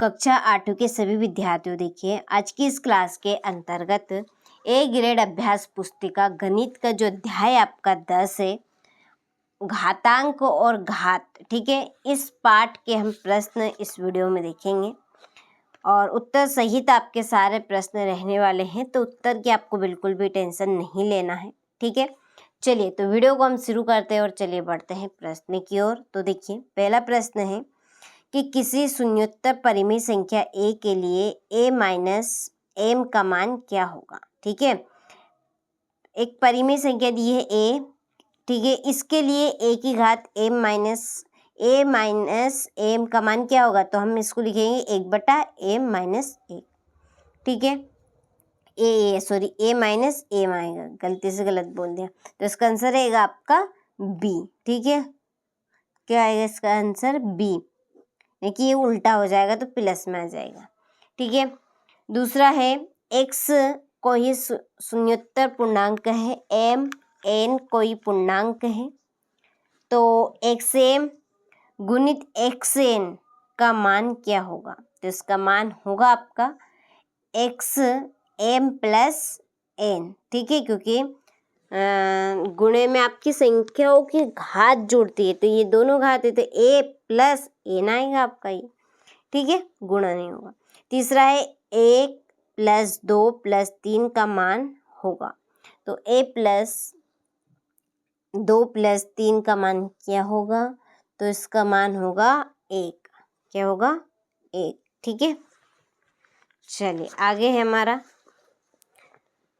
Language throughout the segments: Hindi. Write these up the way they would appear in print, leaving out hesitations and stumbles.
कक्षा 8 के सभी विद्यार्थियों, देखिए आज की इस क्लास के अंतर्गत ए ग्रेड अभ्यास पुस्तिका गणित का जो अध्याय आपका 10 है, घातांक और घात, ठीक है, इस पाठ के हम प्रश्न इस वीडियो में देखेंगे और उत्तर सहित आपके सारे प्रश्न रहने वाले हैं, तो उत्तर की आपको बिल्कुल भी टेंशन नहीं लेना है, ठीक है। चलिए तो वीडियो को हम शुरू करते हैं और चलिए बढ़ते हैं प्रश्न की ओर। तो देखिए पहला प्रश्न है कि किसी शून्योत्तर परिमेय संख्या a के लिए a माइनस m का मान क्या होगा, ठीक है। एक परिमेय संख्या दी है a, ठीक है, इसके लिए a की घात a माइनस m का मान क्या होगा, तो हम इसको लिखेंगे 1/m माइनस 1, ठीक है। a माइनस m आएगा, गलती से गलत बोल दिया, तो इसका आंसर रहेगा आपका b, ठीक है। क्या आएगा इसका आंसर b, देखिए ये उल्टा हो जाएगा तो प्लस में आ जाएगा, ठीक है। दूसरा है x कोई शून्योत्तर पूर्णांक है, m n कोई पूर्णांक है, तो xm गुणित xn का मान क्या होगा, तो इसका मान होगा आपका xm प्लस n, ठीक है, क्योंकि गुणे में आपकी संख्याओं की घात जुड़ती है, तो ये दोनों घात है तो a प्लस n आएगा आपका ये, ठीक है, गुणा नहीं होगा। तीसरा है 1 प्लस 2 प्लस 3 का मान होगा, तो a प्लस 2 प्लस 3 का मान क्या होगा, तो इसका मान होगा 1, क्या होगा 1, ठीक है। चलिए आगे है हमारा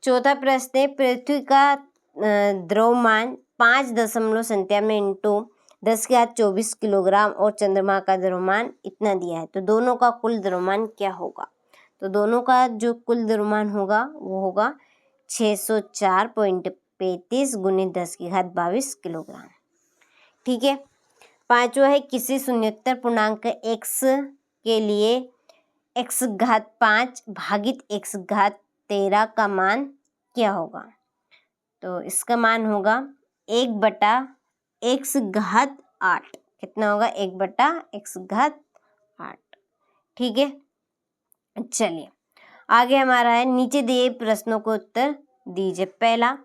चौथा प्रश्न है पृथ्वी का द्रव्यमान 5.97 इंटू 10⁻24 किलोग्राम और चंद्रमा का द्रव्यमान इतना दिया है, तो दोनों का कुल द्रव्यमान क्या होगा, तो दोनों का जो कुल द्रव्यमान होगा वो होगा 604.35 गुणित 10⁻22 किलोग्राम, ठीक है। पांचवा है किसी शून्योत्तर पूर्णांक x के लिए x घात 5 भागित x घात 13 का मान क्या होगा, तो इसका मान होगा 1/x घात 8, कितना होगा 1/x घात 8, ठीक है। चलिए आगे हमारा है नीचे दिए प्रश्नों को उत्तर दीजिए। पहला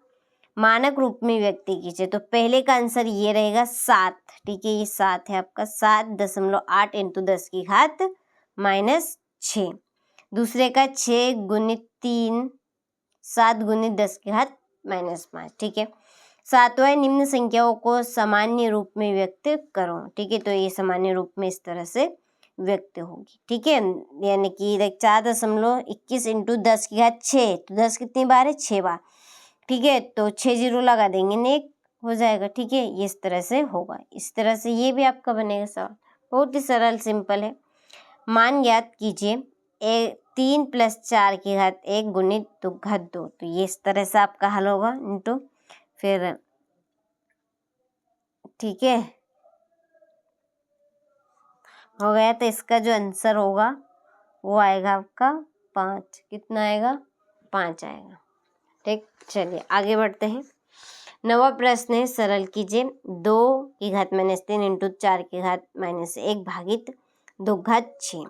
मानक रूप में व्यक्त कीजिए, तो पहले का आंसर ये रहेगा 7, ठीक है, ये 7 है आपका, 7.8 इंटू 10 की घात माइनस 6। दूसरे का 6 गुणित 3, 7 गुणित 10 की घात माइनस 5, ठीक है। सातवां निम्न संख्याओं को सामान्य रूप में व्यक्त करो, ठीक है, तो ये सामान्य रूप में इस तरह से व्यक्त होगी, ठीक है, यानी कि 4.21 इंटू 10 की घात 6, तो 10 कितनी बार है 6 बार, ठीक है, तो 6 जीरो लगा देंगे ने 1 हो जाएगा, ठीक है, ये इस तरह से होगा। इस तरह से ये भी आपका बनेगा सवाल, बहुत ही सरल सिंपल है। मान ज्ञात कीजिए 3 + 4 की घात 1 गुणित 2 घात 2, तो ये इस तरह से आपका हल होगा इंटू फिर, ठीक है, हो गया, तो इसका जो आंसर होगा वो आएगा आपका 5, कितना आएगा 5 आएगा, ठीक। चलिए आगे बढ़ते हैं। नवा प्रश्न है सरल कीजिए 2 की घात -3 इंटू 4 की घात -1 भागित 2 घात 6,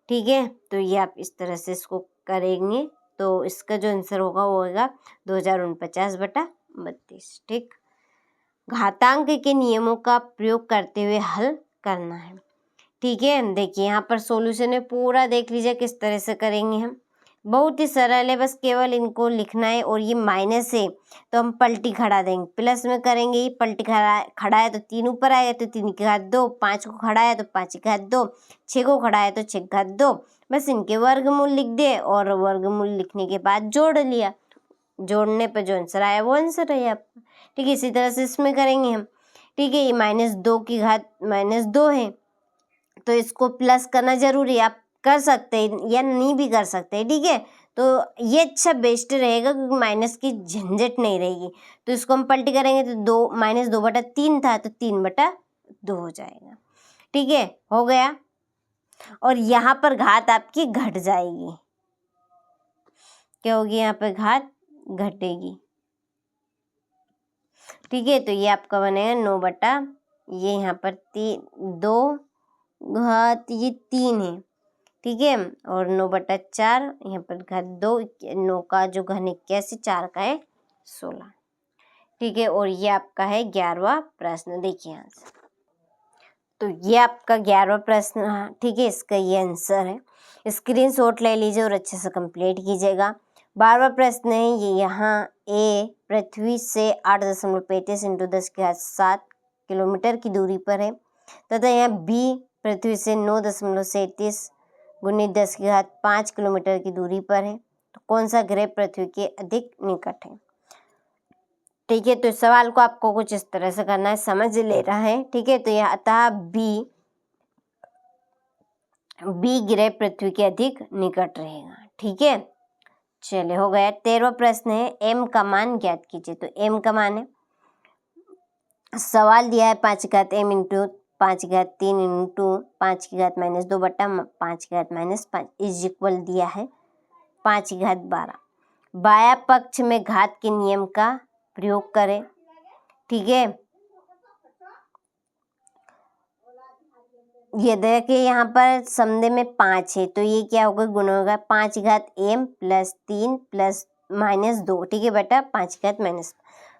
ठीक है, तो ये आप इस तरह से इसको करेंगे तो इसका जो आंसर होगा वो होगा 2049/32, ठीक। घातांक के नियमों का प्रयोग करते हुए हल करना है, ठीक है। देखिए यहाँ पर सॉल्यूशन है, पूरा देख लीजिए किस तरह से करेंगे हम, बहुत ही सरल है, बस केवल इनको लिखना है। और ये माइनस है तो हम पलटी खड़ा देंगे, प्लस में करेंगे, ये पलटी खड़ा है तो 3 ऊपर आएगा तो 3 की घात 2, 5 को खड़ा है तो 5 की घात 2, 6 को खड़ा है तो 6 की घात 2, बस इनके वर्गमूल लिख दे और वर्गमूल लिखने के बाद जोड़ लिया, जोड़ने पर जो आंसर आया वो आंसर है आपका, ठीक है। इसी तरह से इसमें करेंगे हम, ठीक है, ये -2 की घात -2 है तो इसको प्लस करना जरूरी है, आप कर सकते हैं या नहीं भी कर सकते हैं, ठीक है, तो ये अच्छा बेस्ट रहेगा क्योंकि माइनस की झंझट नहीं रहेगी। तो इसको हम पलटी करेंगे तो -2/3 था तो 3/2 हो जाएगा, ठीक है, हो गया। और यहाँ पर घात आपकी घट जाएगी, क्या होगी, यहाँ पर घात घटेगी, ठीक है, तो ये आपका बनेगा 9 ये यहाँ पर 2 घात ये 3 है, ठीक है। और 9/4 यहाँ पर घात 2, 9 का जो घन 81, 4 का है 16। ठीक है। और ये आपका है 11वां प्रश्न। देखिए यहाँ से, तो ये आपका 11वां प्रश्न, ठीक है, इसका ये आंसर है। स्क्रीनशॉट ले लीजिए और अच्छे से कंप्लीट कीजिएगा। 12वां प्रश्न है ये, यहाँ ए पृथ्वी से 8.35 × 10⁻7 किलोमीटर की दूरी पर है तथा यहाँ बी पृथ्वी से 9.37 × 10⁵5 किलोमीटर की दूरी पर है। तो कौन सा ग्रह पृथ्वी के अधिक निकट है? ठीक है। तो इस सवाल को आपको कुछ इस तरह से करना है, समझ ले रहा है। ठीक है। तो यह अतः बी ग्रह पृथ्वी के अधिक निकट रहेगा। ठीक है। चलिए, हो गया। 13वां प्रश्न है, एम का मान ज्ञात कीजिए। तो एम का मान है, सवाल दिया है 5m × 5⁻3 × 5⁻−2 बटा 5⁻−5 इज इक्वल दिया है 5⁻12। बाया पक्ष में घात के नियम का प्रयोग करें। ठीक है। ये देखिए यहाँ पर समझे में 5 है, तो ये क्या होगा, गुना होगा 5m + 3 + -2। ठीक है बेटा, 5⁻−,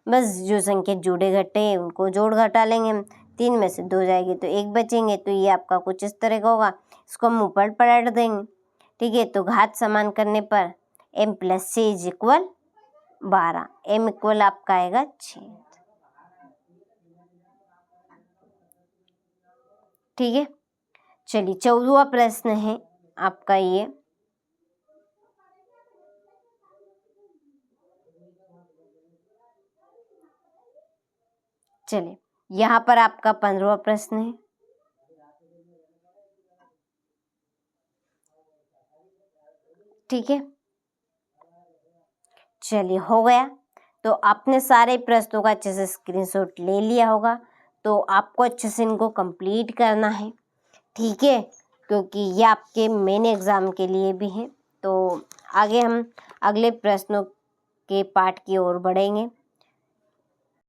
बस जो संख्या जुड़े घटे उनको जोड़ घटा लेंगे हम। 3 में से 2 जाएगी तो 1 बचेंगे। तो ये आपका कुछ इस तरह का होगा, इसको हम ऊपर पलट देंगे। ठीक है। तो घात समान करने पर m + c = 12, m = आपका आएगा 6। ठीक है। चलिए, 14वां प्रश्न है आपका ये, चलिए यहाँ पर आपका 15वां प्रश्न है। ठीक है। चलिए, हो गया। तो आपने सारे प्रश्नों का अच्छे से स्क्रीनशॉट ले लिया होगा, तो आपको अच्छे से इनको कंप्लीट करना है। ठीक है, क्योंकि ये आपके मेन एग्जाम के लिए भी है। तो आगे हम अगले प्रश्नों के पार्ट की ओर बढ़ेंगे।